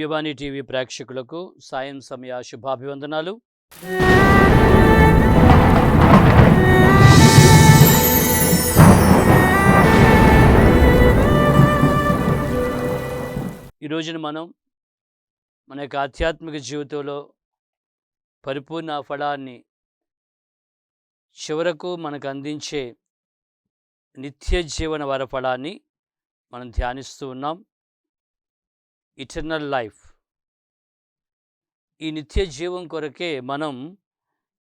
దివ్యవాణి TV ప్రేక్షకులకు సాయం సమయ శుభాభివందనాలు. ఈ రోజున మనం మన యొక్క ఆధ్యాత్మిక జీవితంలో పరిపూర్ణ ఫలాన్ని చివరకు మనకు అందించే నిత్య జీవన వరఫలాన్ని మనం ధ్యానిస్తూ ఉన్నాం. Eternal life. ఈ నిత్య జీవం కొరకే మనం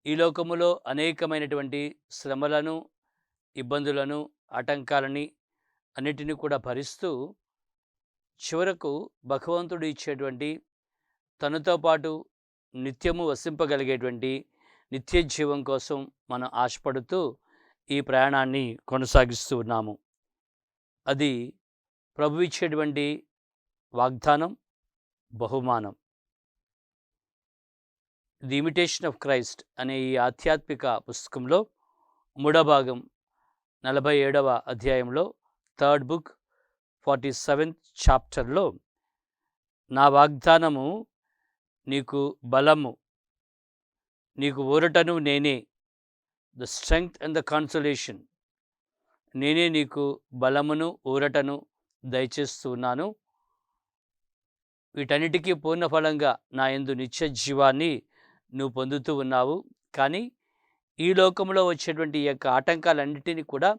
ఈ లోకములో అనేకమైనటువంటి శ్రమలను, ఇబ్బందులను, ఆటంకాలని అన్నిటినీ కూడా భరిస్తూ చివరకు భగవంతుడు ఇచ్చేటువంటి తనతో పాటు నిత్యము వసింపగలిగేటువంటి నిత్య జీవం కోసం మనం ఆశపడుతూ ఈ ప్రయాణాన్ని కొనసాగిస్తూ ఉన్నాము. అది ప్రభు ఇచ్చేటువంటి వాగ్దానం, బహుమానం. ది ఇమిటేషన్ ఆఫ్ క్రైస్ట్ అనే ఈ ఆధ్యాత్మిక పుస్తకంలో 3వ భాగం 47వ అధ్యాయంలో 3rd బుక్ 47th చాప్టర్లో నా వాగ్దానము నీకు బలము, నీకు ఊరటను నేనే, the strength and the consolation, నేనే నీకు బలమును ఊరటను దయచేస్తున్నాను. వీటన్నిటికీ పూర్ణఫలంగా నా యందు నిత్య జీవాన్ని నువ్వు పొందుతూ ఉన్నావు. కానీ ఈ లోకంలో వచ్చేటువంటి ఈ యొక్క ఆటంకాలన్నిటినీ కూడా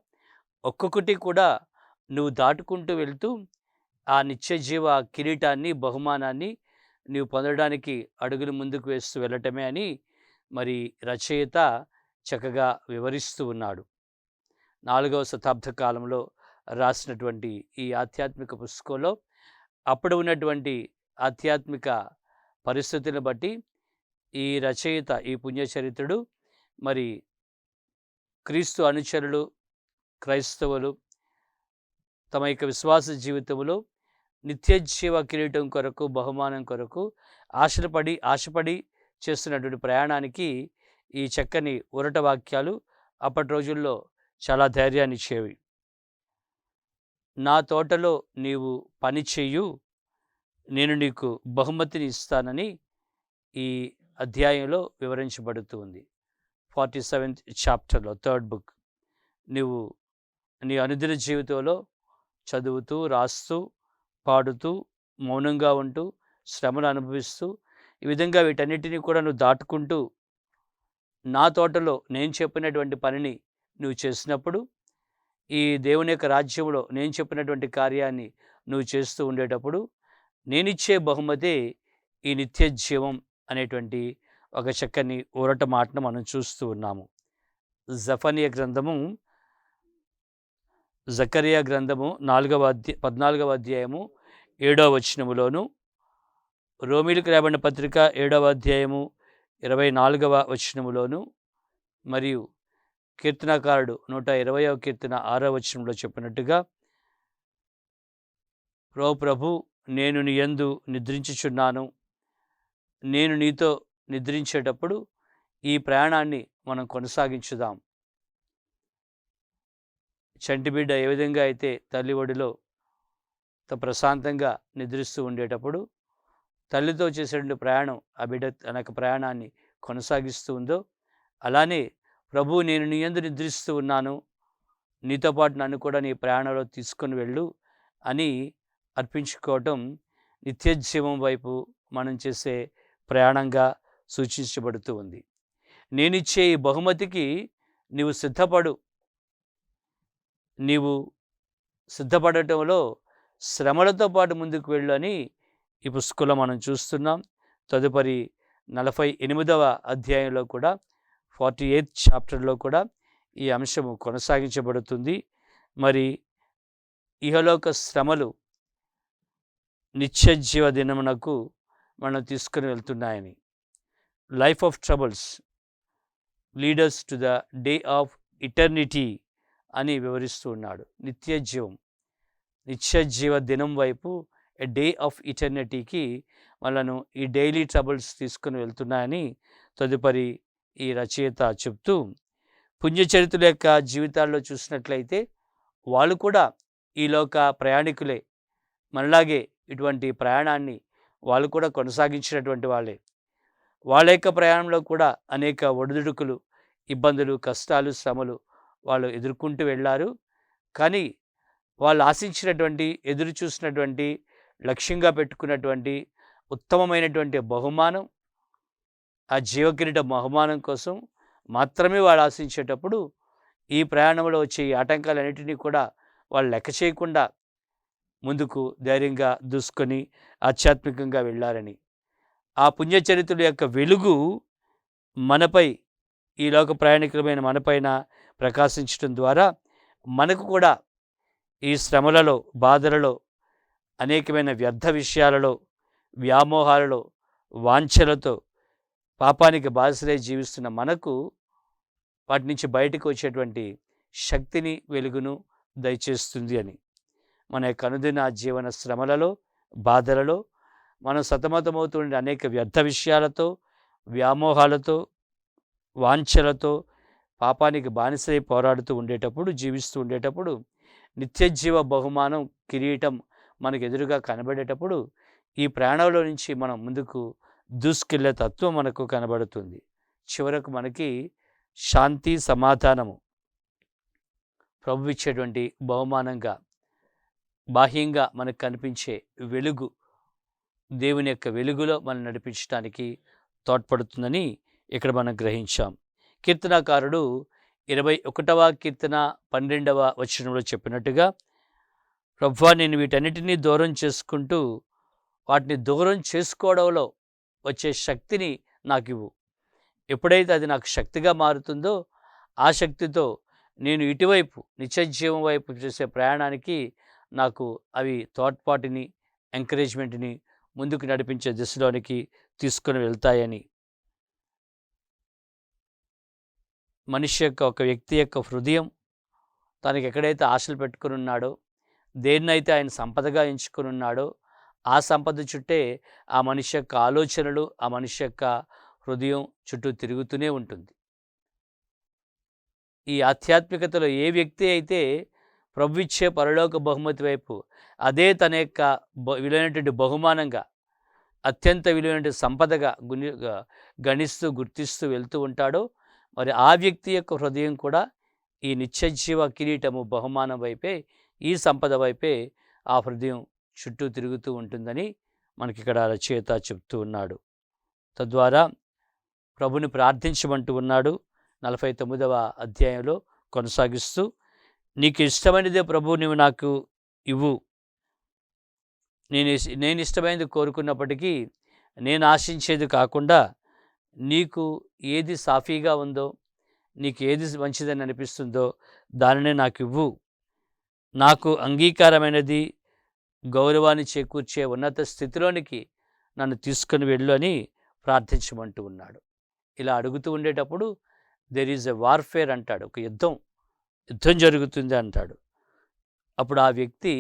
ఒక్కొక్కటి కూడా నువ్వు దాటుకుంటూ వెళ్తూ ఆ నిత్య జీవ కిరీటాన్ని, బహుమానాన్ని నీవు పొందడానికి అడుగులు ముందుకు వేస్తూ వెళ్ళటమే అని మరి రచయిత చక్కగా వివరిస్తూ ఉన్నాడు. 4వ శతాబ్ద కాలంలో రాసినటువంటి ఈ ఆధ్యాత్మిక పుస్తకంలో అప్పుడు ఉన్నటువంటి ఆధ్యాత్మిక పరిస్థితులను బట్టి ఈ రచయిత, ఈ పుణ్యచరిత్రుడు మరి క్రీస్తు అనుచరులు, క్రైస్తవులు తమ యొక్క విశ్వాస జీవితంలో నిత్య జీవ కిరీటం కొరకు, బహుమానం కొరకు ఆశపడి చేస్తున్నటువంటి ప్రయాణానికి ఈ చక్కని ఊరట వాక్యాలు అప్పటి రోజుల్లో చాలా ధైర్యాన్ని ఇచ్చేవి. నా తోటలో నీవు పని చెయ్యు, నేను నీకు బహుమతిని ఇస్తానని ఈ అధ్యాయంలో వివరించబడుతుంది. 47th చాప్టర్లో 3rd బుక్. నువ్వు నీ అనుదిన జీవితంలో చదువుతూ, రాస్తూ, పాడుతూ, మౌనంగా ఉంటూ, శ్రమను అనుభవిస్తూ, ఈ విధంగా వీటన్నిటినీ కూడా నువ్వు దాటుకుంటూ నా తోటలో నేను చెప్పినటువంటి పనిని నువ్వు చేసినప్పుడు, ఈ దేవుని యొక్క రాజ్యంలో నేను చెప్పినటువంటి కార్యాన్ని నువ్వు చేస్తూ ఉండేటప్పుడు నేనిచ్చే బహుమతే ఈ నిత్య జీవం అనేటువంటి ఒక చక్కని ఊరట మాటను మనం చూస్తూ ఉన్నాము. జకరియా గ్రంథము 14వ అధ్యాయము 7వ వచనములోను, రోమీలకు రాయబడిన పత్రిక 7వ అధ్యాయము 24వ వచనములోను, మరియు కీర్తనకారుడు 120వ కీర్తన 6వ వచనంలో చెప్పినట్టుగా, ప్రభు నేను నీ యందు నిద్రించుచున్నాను. నేను నీతో నిద్రించేటప్పుడు ఈ ప్రయాణాన్ని మనం కొనసాగించుదాం. చంటిబిడ్డ ఏ విధంగా అయితే తల్లి ఒడిలో ప్రశాంతంగా నిద్రిస్తూ ఉండేటప్పుడు తల్లితో చేసేటువంటి ప్రయాణం ఆ బిడ్డ తన యొక్క ప్రయాణాన్ని కొనసాగిస్తూ ఉందో, అలానే ప్రభు నేను నీ యందు నిద్రిస్తూ ఉన్నాను, నీతో పాటు నన్ను కూడా నీ ప్రయాణంలో తీసుకొని వెళ్ళు అని అర్పించుకోవటం నిత్య జీవం వైపు మనం చేసే ప్రయాణంగా సూచించబడుతూ ఉంది. నేనిచ్చే ఈ బహుమతికి నీవు సిద్ధపడు. నీవు సిద్ధపడటంలో శ్రమలతో పాటు ముందుకు వెళ్ళు అని ఈ పుస్తకంలో మనం చూస్తున్నాం. తదుపరి 48వ అధ్యాయంలో కూడా 48th చాప్టర్లో కూడా ఈ అంశము కొనసాగించబడుతుంది. మరి ఇహలోక శ్రమలు నిత్య జీవ దినమునకు మనం తీసుకుని వెళ్తున్నాయని, life of troubles leaders to the day of eternity అని వివరిస్తూ ఉన్నాడు. నిత్య జీవ దినం వైపు, ఎ డే ఆఫ్ ఇటర్నిటీకి మనను ఈ డైలీ ట్రబుల్స్ తీసుకుని వెళ్తున్నాయని తదుపరి ఈ రచయిత చెప్తూ, పుణ్యచరిత్రుల యొక్క జీవితాల్లో చూసినట్లయితే వాళ్ళు కూడా ఈలోక ప్రయాణికులే. మనలాగే ఇటువంటి ప్రయాణాన్ని వాళ్ళు కూడా కొనసాగించినటువంటి వాళ్ళే. వాళ్ళ యొక్క ప్రయాణంలో కూడా అనేక ఒడిదుడుకులు, ఇబ్బందులు, కష్టాలు, శ్రమలు వాళ్ళు ఎదుర్కొంటూ వెళ్ళారు. కానీ వాళ్ళు ఆశించినటువంటి, ఎదురు చూసినటువంటి, లక్ష్యంగా పెట్టుకున్నటువంటి ఉత్తమమైనటువంటి బహుమానం, ఆ జీవకిరీట బహుమానం కోసం మాత్రమే వాళ్ళు ఆశించేటప్పుడు ఈ ప్రయాణంలో వచ్చే ఈ ఆటంకాలన్నిటినీ కూడా వాళ్ళు లెక్క చేయకుండా ముందుకు ధైర్యంగా దూసుకొని ఆధ్యాత్మికంగా వెళ్ళారని, ఆ పుణ్యచరిత్రుల యొక్క వెలుగు మనపై, ఈ లోక ప్రయాణికులమైన మనపైన ప్రకాశించడం ద్వారా మనకు కూడా ఈ శ్రమలలో, బాధలలో, అనేకమైన వ్యర్థ విషయాలలో, వ్యామోహాలలో, వాంఛలతో పాపానికి బానిసలై జీవిస్తున్న మనకు వాటి నుంచి బయటకు వచ్చేటువంటి శక్తిని, వెలుగును దయచేస్తుంది అని. మన యొక్క అనుదిన జీవన శ్రమలలో, బాధలలో మనం సతమతమవుతుండే అనేక వ్యర్థ విషయాలతో, వ్యామోహాలతో, వాంఛలతో పాపానికి బానిసై పోరాడుతూ ఉండేటప్పుడు, జీవిస్తూ ఉండేటప్పుడు నిత్యజీవ బహుమానం, కిరీటం మనకు ఎదురుగా కనబడేటప్పుడు ఈ ప్రాణంలో నుంచి మనం ముందుకు దూసుకెళ్లే తత్వం మనకు కనబడుతుంది. చివరకు మనకి శాంతి, సమాధానము ప్రభు ఇచ్చేటువంటి బహుమానంగా, బాహ్యంగా మనకు కనిపించే వెలుగు, దేవుని యొక్క వెలుగులో మనం నడిపించడానికి తోడ్పడుతుందని ఇక్కడ మనం గ్రహించాం. కీర్తనాకారుడు 21వ కీర్తన 12వ వచనంలో చెప్పినట్టుగా, ప్రభువా నేను వీటన్నిటినీ దూరం చేసుకుంటూ వాటిని దూరం చేసుకోవడంలో వచ్చే శక్తిని నాకు ఇవ్వు. ఎప్పుడైతే అది నాకు శక్తిగా మారుతుందో ఆ శక్తితో నేను ఇటువైపు నిత్యజీవం వైపు చేసే ప్రయాణానికి నాకు అవి తోడ్పాటుని, ఎంకరేజ్మెంట్ని ముందుకు నడిపించే దిశలోనికి తీసుకొని వెళ్తాయని. మనిషి యొక్క, ఒక వ్యక్తి యొక్క హృదయం తనకి ఎక్కడైతే ఆశలు పెట్టుకుని ఉన్నాడో, దేన్నైతే ఆయన సంపదగా ఎంచుకుని ఉన్నాడో ఆ సంపద చుట్టే ఆ మనిషి యొక్క ఆలోచనలు, ఆ మనిషి యొక్క హృదయం చుట్టూ తిరుగుతూనే ఉంటుంది. ఈ ఆధ్యాత్మికతలో ఏ వ్యక్తి అయితే ప్రభు ఇచ్చే పరలోక బహుమతి వైపు అదే తన యొక్క విలువైనటువంటి బహుమానంగా, అత్యంత విలువైన సంపదగా గణిస్తూ, గుర్తిస్తూ వెళ్తూ ఉంటాడో, మరి ఆ వ్యక్తి యొక్క హృదయం కూడా ఈ నిత్యజీవ కిరీటము బహుమానం వైపే, ఈ సంపద వైపే ఆ హృదయం చుట్టూ తిరుగుతూ ఉంటుందని మనకి ఇక్కడ రచయిత చెప్తూ ఉన్నాడు. తద్వారా ప్రభుని ప్రార్థించమంటూ ఉన్నాడు 49వ అధ్యాయంలో కొనసాగిస్తూ, నీకు ఇష్టమైనదే ప్రభు నీవు నాకు ఇవ్వు. నేను ఇష్టమైనది కోరుకున్నప్పటికీ నేను ఆశించేది కాకుండా నీకు ఏది సాఫీగా ఉందో, నీకు ఏది మంచిదని అనిపిస్తుందో దానినే నాకు ఇవ్వు. నాకు అంగీకారమైనది, గౌరవాన్ని చేకూర్చే ఉన్నత స్థితిలోనికి నన్ను తీసుకొని వెళ్ళు అని ప్రార్థించమంటూ ఉన్నాడు. ఇలా అడుగుతూ ఉండేటప్పుడు దెర్ ఈజ్ ఎ వార్ఫేర్ అంటాడు, ఒక యుద్ధం జరుగుతుంది అంటాడు. అప్పుడు ఆ వ్యక్తి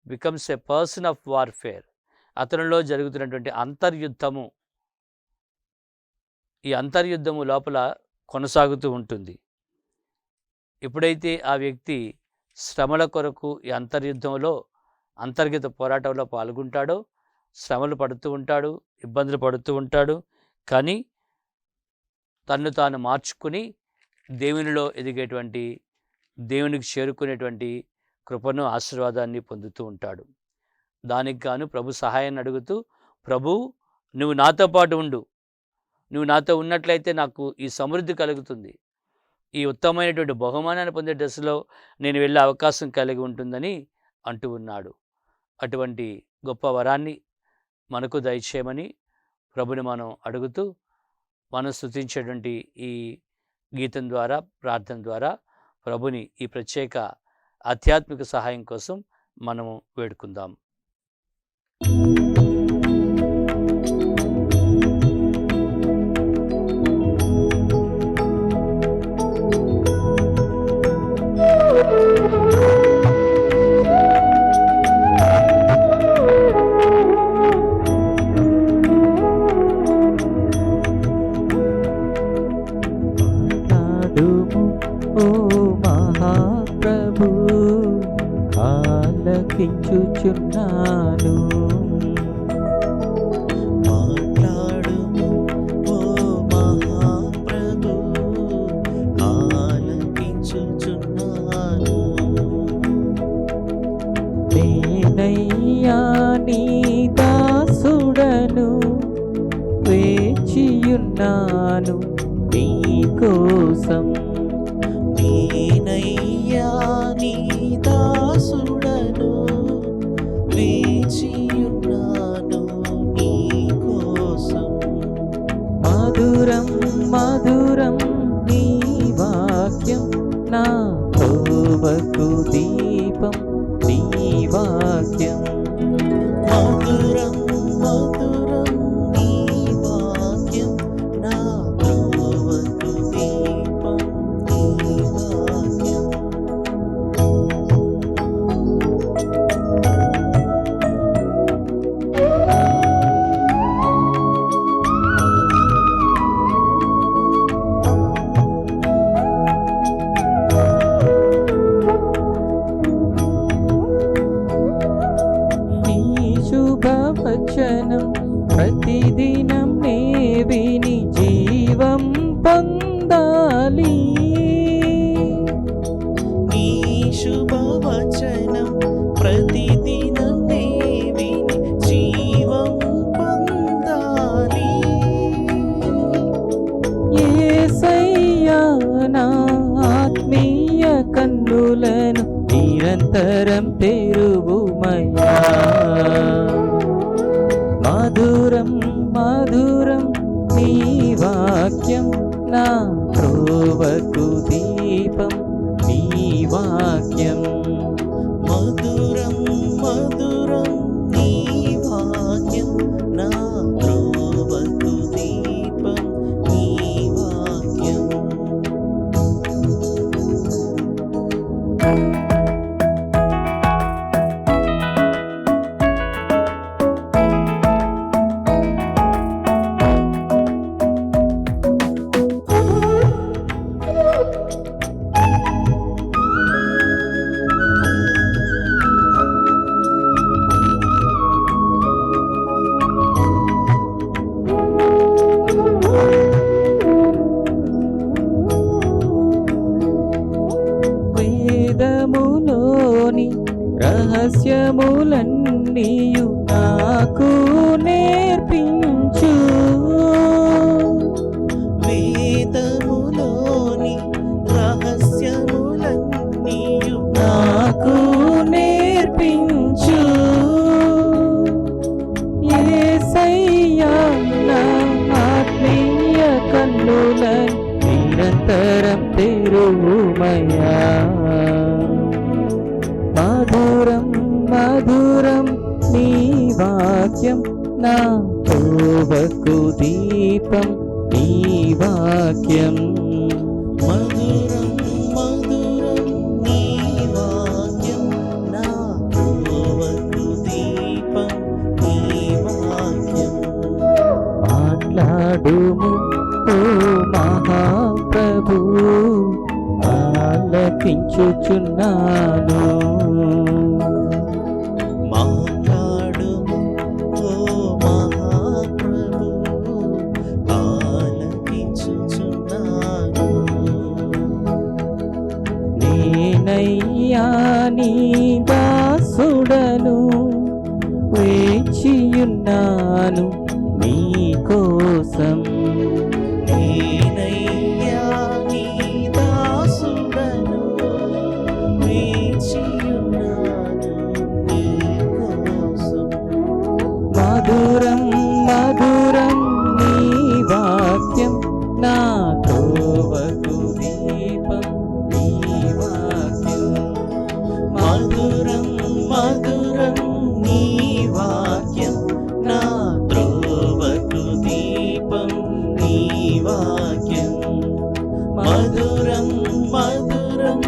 becomes a person of warfare. అతనిలో జరుగుతున్నటువంటి అంతర్యుద్ధము, ఈ అంతర్యుద్ధము లోపల కొనసాగుతూ ఉంటుంది. ఎప్పుడైతే ఆ వ్యక్తి శ్రమల కొరకు ఈ అంతర్యుద్ధంలో, అంతర్గత పోరాటంలో పాల్గొంటాడో, శ్రమలు పడుతూ ఉంటాడు, ఇబ్బందులు పడుతూ ఉంటాడు, కానీ తన్ను తాను మార్చుకుని దేవునిలో ఎదిగేటువంటి, దేవునికి చేరుకునేటువంటి కృపను, ఆశీర్వాదాన్ని పొందుతూ ఉంటాడు. దానికి గాను ప్రభు సహాయాన్ని అడుగుతూ, ప్రభు నువ్వు నాతో పాటు ఉండు, నువ్వు నాతో ఉన్నట్లయితే నాకు ఈ సమృద్ధి కలుగుతుంది, ఈ ఉత్తమమైనటువంటి బహుమానాన్ని పొందే దశలో నేను వెళ్ళే అవకాశం కలిగి ఉంటుందని అంటూ ఉన్నాడు. అటువంటి గొప్ప వరాన్ని మనకు దయచేయమని ప్రభుని మనం అడుగుతూ, మనం స్తుతించేటువంటి ఈ గీతం ద్వారా, ప్రార్థన ద్వారా ప్రభుని ఈ ప్రత్యేక ఆధ్యాత్మిక సహాయం కోసం మనము వేడుకుందాం. ఆలకించుచున్నాను వేచియున్నాను నీ కోసం. నేనయ్యా నీ దాసుడను, వేచియున్నాను నీ కోసం. మధురం మధురం నీ వాక్యం నా త్రోవకు దీపం నీ వాక్యం. మధురం మధురం నీ వాక్యం నా త్రోవకు దీపం నీ వాక్యం. నీ శుభవచనం ప్రతిదినం నే విని జీవం పొందాలి. నీ శుభవచనం ప్రతిదినం నే విని జీవం పొందాలి. యేసయ్యా నా ఆత్మీయ కన్నులను నిరంతరం తెరువుమయ్యా. మధురం మధురం నీ వాక్యం నా త్రోవకు దీపం నీ వాక్యం. మధురం మధురం నీ వాక్యం నా త్రోవకు దీపం నీ వాక్యం. వేదములోని రహస్యములన్నీయు నాకు నేర్పించు. వేదములోని రహస్యములన్నీయు నాకు నేర్పించు. యేసయ్యా నా ఆత్మీయ కన్నులను నిరంతరం తెరువుమయ్యా. మధురం మధురం నీ వాక్యం నా త్రోవకు దీపం నీ వాక్యం. మధురం మధురం నీ వాక్యం నా త్రోవకు దీపం నీ వాక్యం. మాట్లాడుము ఓ మహాప్రభు, ఆలకించుచున్నాను. మాట్లాడుము ఓ మహాప్రభు, ఆలకించుచున్నాను. నేనయ్యా నీ దాసుడను, వేచియున్నాను నీ కోసం. నేనయ్యా నీ దాసుడను, వేచియున్నాను నీ కోసం. మధురం మధురం నీ వాక్యం నా త్రోవకు దీపం నీ వాక్యం. మధురం మధురం నీ వాక్యం నా త్రోవకు దీపం నీ వాక్యం. మధురం మధురం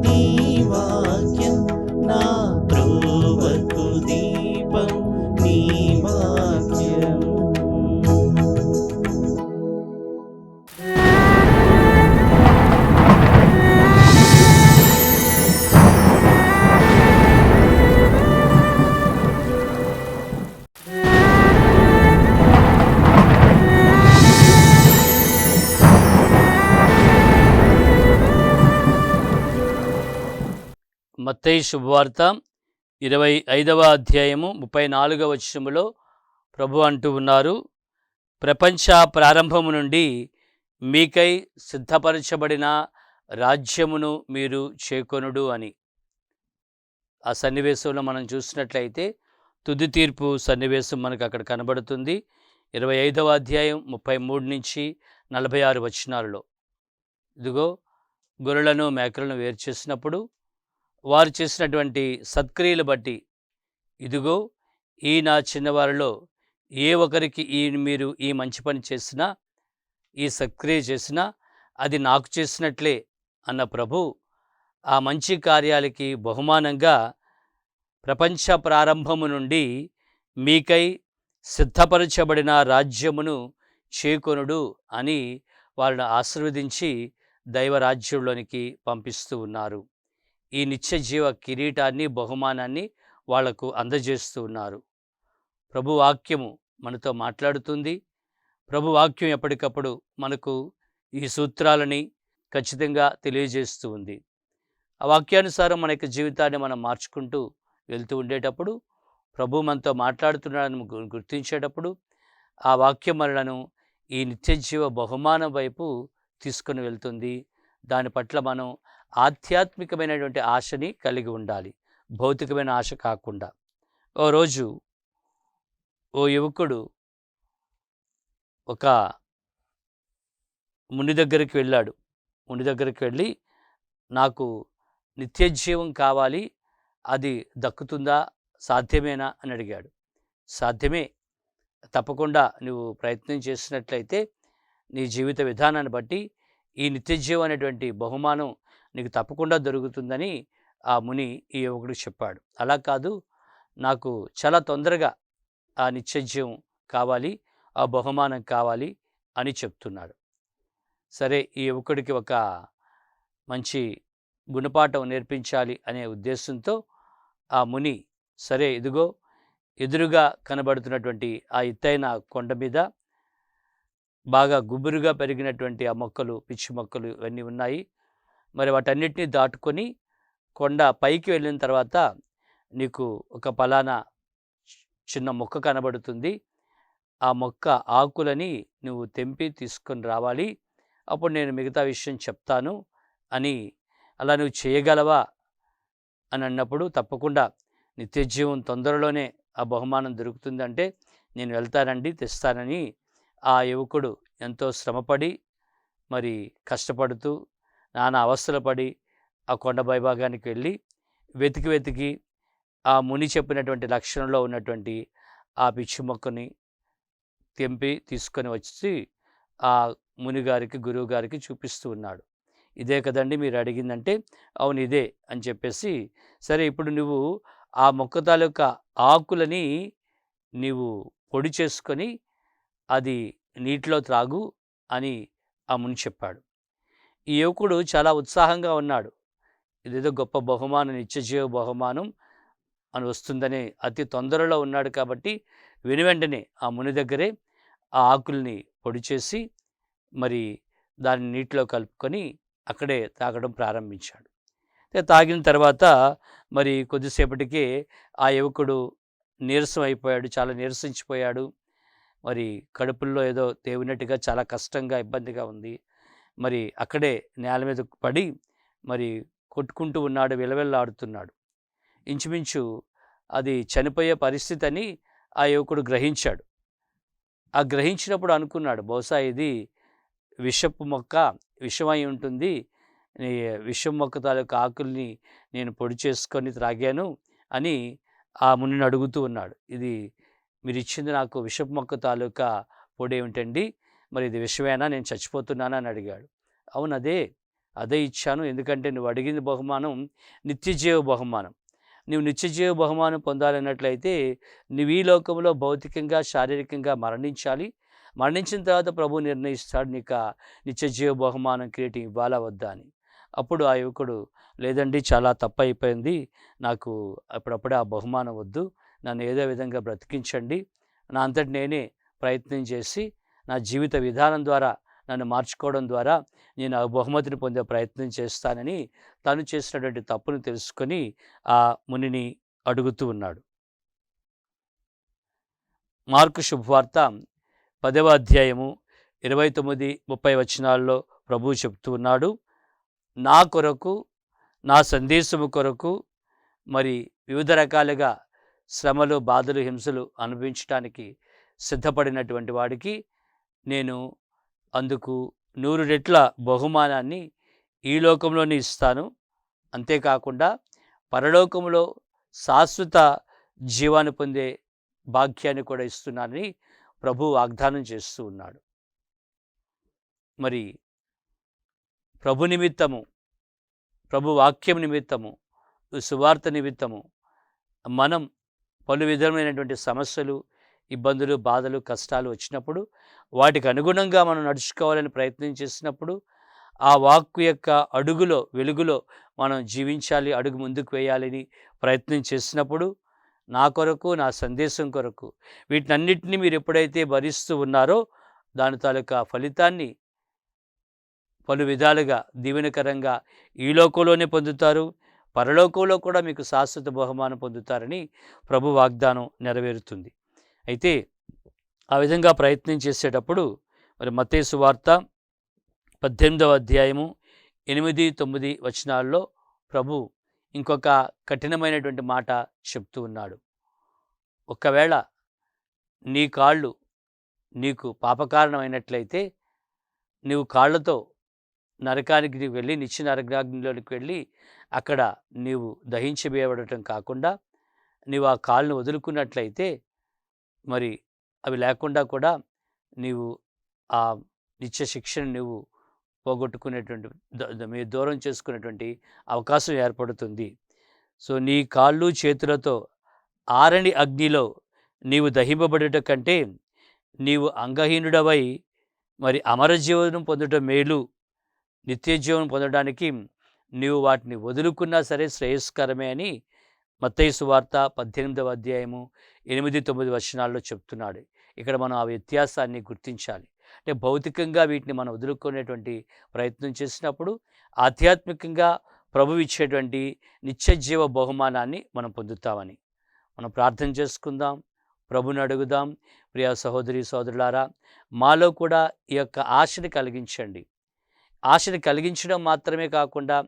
నీ వాక్యం నా త్రోవకు దీపం నీ వాక్యం. మత్తయి శుభవార్త 25వ అధ్యాయము 34వ వచనములో ప్రభు అంటూ ఉన్నారు, ప్రపంచ ప్రారంభము నుండి మీకై సిద్ధపరచబడిన రాజ్యమును మీరు చేకొనుడు అని. ఆ సన్నివేశంలో మనం చూసినట్లయితే తుది తీర్పు సన్నివేశం మనకు అక్కడ కనబడుతుంది. 25వ అధ్యాయం 33 నుంచి 46 వచనాలలో. ఇదిగో గొర్రెలను మేకలను వేరు చేసినప్పుడు వారు చేసినటువంటి సత్క్రియలు బట్టి, ఇదిగో ఈ నా చిన్నవారిలో ఏ ఒకరికి మీరు ఈ మంచి పని చేసినా, ఈ సత్క్రియ చేసినా అది నాకు చేసినట్లే అన్న ప్రభు ఆ మంచి కార్యాలకి బహుమానంగా ప్రపంచ ప్రారంభము నుండి మీకై సిద్ధపరచబడిన రాజ్యమును చేకొనుడు అని వాళ్ళని ఆశీర్వదించి దైవరాజ్యంలోనికి పంపిస్తూ ఉన్నారు. ఈ నిత్య జీవ కిరీటాన్ని, బహుమానాన్ని వాళ్లకు అందజేస్తూ ఉన్నారు. ప్రభు వాక్యము మనతో మాట్లాడుతుంది. ప్రభు వాక్యం ఎప్పటికప్పుడు మనకు ఈ సూత్రాలని ఖచ్చితంగా తెలియజేస్తూ ఉంది. ఆ వాక్యానుసారం మన యొక్క జీవితాన్ని మనం మార్చుకుంటూ వెళ్తూ ఉండేటప్పుడు, ప్రభు మనతో మాట్లాడుతున్నాడని గుర్తించేటప్పుడు ఆ వాక్యం మనలను ఈ నిత్య జీవ బహుమానం వైపు తీసుకొని వెళ్తుంది. దాని పట్ల మనం ఆధ్యాత్మికమైనటువంటి ఆశని కలిగి ఉండాలి, భౌతికమైన ఆశ కాకుండా. ఓ రోజు ఓ యువకుడు ఒక ముని దగ్గరికి వెళ్ళాడు. ముని దగ్గరికి వెళ్ళి, నాకు నిత్య జీవం కావాలి, అది దక్కుతుందా, సాధ్యమేనా అని అడిగాడు. సాధ్యమే, తప్పకుండా నువ్వు ప్రయత్నం చేసినట్లయితే నీ జీవిత విధానాన్ని బట్టి ఈ నిత్య జీవం అనేటువంటి బహుమానం నీకు తప్పకుండా దొరుకుతుందని ఆ ముని ఈ యువకుడికి చెప్పాడు. అలా కాదు, నాకు చాలా తొందరగా ఆ నిత్య జీవం కావాలి, ఆ బహుమానం కావాలి అని చెప్తున్నాడు. సరే, ఈ యువకుడికి ఒక మంచి గుణపాఠం నేర్పించాలి అనే ఉద్దేశంతో ఆ ముని, సరే ఇదిగో ఎదురుగా కనబడుతున్నటువంటి ఆ ఎత్తైన కొండ మీద బాగా గుబురుగా పెరిగినటువంటి ఆ మొక్కలు, పిచ్చి మొక్కలు ఇవన్నీ ఉన్నాయి. మరి వాటన్నిటిని దాటుకొని కొండ పైకి వెళ్ళిన తర్వాత నీకు ఒక పలానా చిన్న మొక్క కనబడుతుంది. ఆ మొక్క ఆకులని నువ్వు తెంపి తీసుకొని రావాలి, అప్పుడు నేను మిగతా విషయం చెప్తాను అని. అలా నువ్వు చేయగలవా అని అన్నప్పుడు, తప్పకుండా నిత్యజీవం తొందరలోనే ఆ బహుమానం దొరుకుతుందంటే నేను వెళ్తానండి, తెస్తానని ఆ యువకుడు ఎంతో శ్రమపడి మరి కష్టపడుతూ నానా అవస్థలు పడి ఆ కొండ పైభాగానికి వెళ్ళి వెతికి ఆ ముని చెప్పినటువంటి లక్షణంలో ఉన్నటువంటి ఆ పిచ్చి మొక్కని తెంపి తీసుకొని వచ్చి ఆ మునిగారికి, గురువు గారికి చూపిస్తూ ఉన్నాడు. ఇదే కదండి మీరు అడిగిందంటే, అవును ఇదే అని చెప్పేసి, సరే ఇప్పుడు నువ్వు ఆ మొక్క తాలూకా ఆకులని నీవు పొడి చేసుకొని అది నీటిలో త్రాగు అని ఆ ముని చెప్పాడు. ఈ యువకుడు చాలా ఉత్సాహంగా ఉన్నాడు. ఇదేదో గొప్ప బహుమానం, నిత్యజీవ బహుమానం అని వస్తుందని అతి తొందరలో ఉన్నాడు కాబట్టి వెనువెంటనే ఆ ముని దగ్గరే ఆ ఆకుల్ని పొడి చేసి మరి దాన్ని నీటిలో కలుపుకొని అక్కడే తాగడం ప్రారంభించాడు. తాగిన తర్వాత మరి కొద్దిసేపటికే ఆ యువకుడు నీరసం అయిపోయాడు, చాలా నీరసించిపోయాడు. మరి కడుపుల్లో ఏదో తేవినట్టుగా చాలా కష్టంగా, ఇబ్బందిగా ఉంది. మరి అక్కడే నేల మీద పడి మరి కొట్టుకుంటూ ఉన్నాడు, విలవిల్లాడుతున్నాడు. ఇంచుమించు అది చనిపోయే పరిస్థితి అని ఆ యువకుడు గ్రహించాడు. ఆ గ్రహించినప్పుడు అనుకున్నాడు, బహుశా ఇది విషపు మొక్క, విషమై ఉంటుంది, విషం మొక్క తాలూకు ఆకుల్ని నేను పొడి చేసుకొని త్రాగాను అని ఆ మునిని అడుగుతూ ఉన్నాడు. ఇది మీరు ఇచ్చింది నాకు విషపు మొక్క తాలూకా పొడి ఏమిటండి, మరి ఇది విషమేనా, నేను చచ్చిపోతున్నాను అని అడిగాడు. అవును అదే ఇచ్చాను, ఎందుకంటే నువ్వు అడిగింది బహుమానం నిత్యజీవ బహుమానం. నువ్వు నిత్యజీవ బహుమానం పొందాలన్నట్లయితే నువ్వు ఈ లోకంలో భౌతికంగా, శారీరకంగా మరణించాలి. మరణించిన తర్వాత ప్రభు నిర్ణయిస్తాడు నీకు నిత్యజీవ బహుమానం కిరీటం ఇవ్వాలా వద్దా అని. అప్పుడు ఆ యువకుడు, లేదండి చాలా తప్పు అయిపోయింది, నాకు అప్పుడప్పుడే ఆ బహుమానం వద్దు, నన్ను ఏదో విధంగా బ్రతికించండి, నా అంతటి నేనే ప్రయత్నం చేసి నా జీవిత విధానం ద్వారా నన్ను మార్చుకోవడం ద్వారా నేను ఆ బహుమతిని పొందే ప్రయత్నం చేస్తానని తను చేసినటువంటి తప్పును తెలుసుకొని ఆ మునిని అడుగుతూ ఉన్నాడు. మార్కు శుభవార్త 10వ అధ్యాయము 29, 30 వచనాల్లో ప్రభువు చెప్తూ ఉన్నాడు. నా కొరకు, నా సందేశము కొరకు మరి వివిధ రకాలుగా శ్రమలు, బాధలు, హింసలు అనుభవించడానికి సిద్ధపడినటువంటి వాడికి నేను అందుకు 100 రెట్ల బహుమానాన్ని ఈ లోకంలోనే ఇస్తాను. అంతేకాకుండా పరలోకంలో శాశ్వత జీవాన్ని పొందే భాగ్యాన్ని కూడా ఇస్తున్నానని ప్రభు వాగ్దానం చేస్తూ ఉన్నాడు. మరి ప్రభు నిమిత్తము, ప్రభు వాక్యం నిమిత్తము, సువార్త నిమిత్తము మనం పలు విధమైనటువంటి సమస్యలు, ఇబ్బందులు, బాధలు, కష్టాలు వచ్చినప్పుడు వాటికి అనుగుణంగా మనం నడుచుకోవాలని ప్రయత్నం చేసినప్పుడు ఆ వాక్కు యొక్క అడుగులో, వెలుగులో మనం జీవించాలి, అడుగు ముందుకు వేయాలని ప్రయత్నం చేసినప్పుడు నా కొరకు, నా సందేశం కొరకు వీటినన్నిటినీ మీరు ఎప్పుడైతే భరిస్తూ ఉన్నారో దాని తాలూకా ఫలితాన్ని పలు విధాలుగా దీవెనకరంగా ఈ లోకంలోనే పొందుతారు, పరలోకంలో కూడా మీకు శాశ్వత బహుమానం పొందుతారని ప్రభు వాగ్దానం నెరవేరుతుంది. అయితే ఆ విధంగా ప్రయత్నం చేసేటప్పుడు మరి మత్తయి సువార్త 18వ అధ్యాయము 8, 9 వచనాల్లో ప్రభు ఇంకొక కఠినమైనటువంటి మాట చెప్తూ ఉన్నాడు. ఒకవేళ నీ కాళ్ళు నీకు పాపకారణమైనట్లయితే నీవు కాళ్ళతో నరకానికి వెళ్ళి, నిత్య నరకాగ్నిలోనికి వెళ్ళి అక్కడ నీవు దహించబేయబడటం కాకుండా నీవు ఆ కాళ్ళను వదులుకున్నట్లయితే మరి అవి లేకుండా కూడా నీవు ఆ నిత్య శిక్షను నువ్వు పోగొట్టుకునేటువంటి మీ దూరం చేసుకునేటువంటి అవకాశం ఏర్పడుతుంది. సో నీ కాళ్ళు చేతులతో ఆరని అగ్నిలో నీవు దహింపబడుట కంటే నీవు అంగహీనుడవై మరి అమరజీవనం పొందడం మేలు. నిత్యజీవనం పొందడానికి నీవు వాటిని వదులుకున్నా సరే శ్రేయస్కరమే అని మత్తయి సువార్త 18వ అధ్యాయము 8, 9 వచనాల్లో చెప్తున్నాడు. ఇక్కడ మనం ఆ వ్యత్యాసాన్ని గుర్తించాలి. అంటే భౌతికంగా వీటిని మనం వదులుకునేటువంటి ప్రయత్నం చేసినప్పుడు ఆధ్యాత్మికంగా ప్రభు ఇచ్చేటువంటి నిత్యజీవ బహుమానాన్ని మనం పొందుతామని మనం ప్రార్థన చేసుకుందాం, ప్రభుని అడుగుదాం. ప్రియ సహోదరి సోదరులారా, మాలో కూడా ఈ యొక్క ఆశని కలిగించండి. ఆశని కలిగించడం మాత్రమే కాకుండా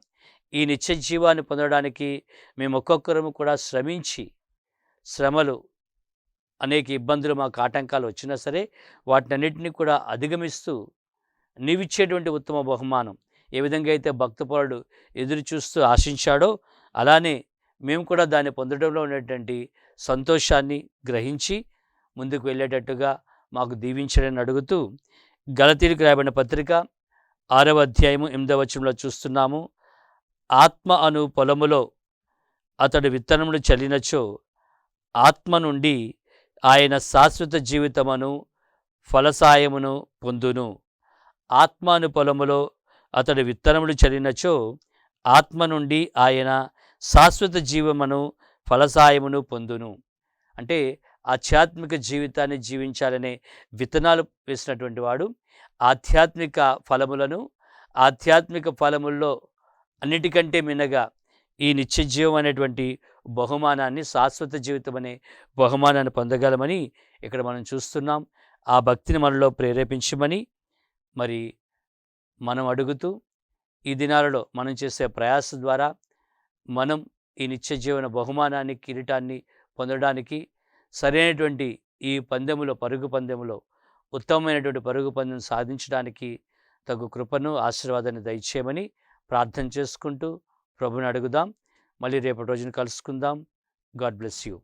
ఈ నిత్య జీవాన్ని పొందడానికి మేము ఒక్కొక్కరము కూడా శ్రమించి, శ్రమలు, అనేక ఇబ్బందులు, మాకు ఆటంకాలు వచ్చినా సరే వాటినన్నింటినీ కూడా అధిగమిస్తూ నీవిచ్చేటువంటి ఉత్తమ బహుమానం ఏ విధంగా అయితే భక్తపరుడు ఎదురు చూస్తూ ఆశించాడో అలానే మేము కూడా దాన్ని పొందడంలో ఉన్నటువంటి సంతోషాన్ని గ్రహించి ముందుకు వెళ్ళేటట్టుగా మాకు దీవించడని అడుగుతూ గలతీయులకు రాయబడిన పత్రిక 6వ అధ్యాయము 8వ వచనంలో చూస్తున్నాము. ఆత్మ అను పొలములో అతడు విత్తనములు చల్లినచో ఆత్మ నుండి ఆయన శాశ్వత జీవితమును ఫలసాయమును పొందును. ఆత్మ అను పొలములో అతడు విత్తనములు చల్లినచో ఆత్మ నుండి ఆయన శాశ్వత జీవమును ఫలసాయమును పొందును. అంటే ఆధ్యాత్మిక జీవితాన్ని జీవించాలనే విత్తనాలు వేసినటువంటి వాడు ఆధ్యాత్మిక ఫలములను, ఆధ్యాత్మిక ఫలముల్లో అన్నిటికంటే మిన్నగా ఈ నిత్యజీవం అనేటువంటి బహుమానాన్ని, శాశ్వత జీవితం అనే బహుమానాన్ని పొందగలమని ఇక్కడ మనం చూస్తున్నాం. ఆ భక్తిని మనలో ప్రేరేపించమని మరి మనం అడుగుతూ ఈ దినాలలో మనం చేసే ప్రయాస ద్వారా మనం ఈ నిత్యజీవన బహుమానాన్ని, కిరీటాన్ని పొందడానికి సరైనటువంటి ఈ పందెములో, పరుగు పందెములో ఉత్తమమైనటువంటి పరుగు పందెం సాధించడానికి తగు కృపను, ఆశీర్వాదాన్ని దయచేయమని ప్రార్థన చేసుకుంటూ ప్రభుని అడుగుదాం. మళ్ళీ రేపటి రోజున కలుసుకుందాం. God bless you.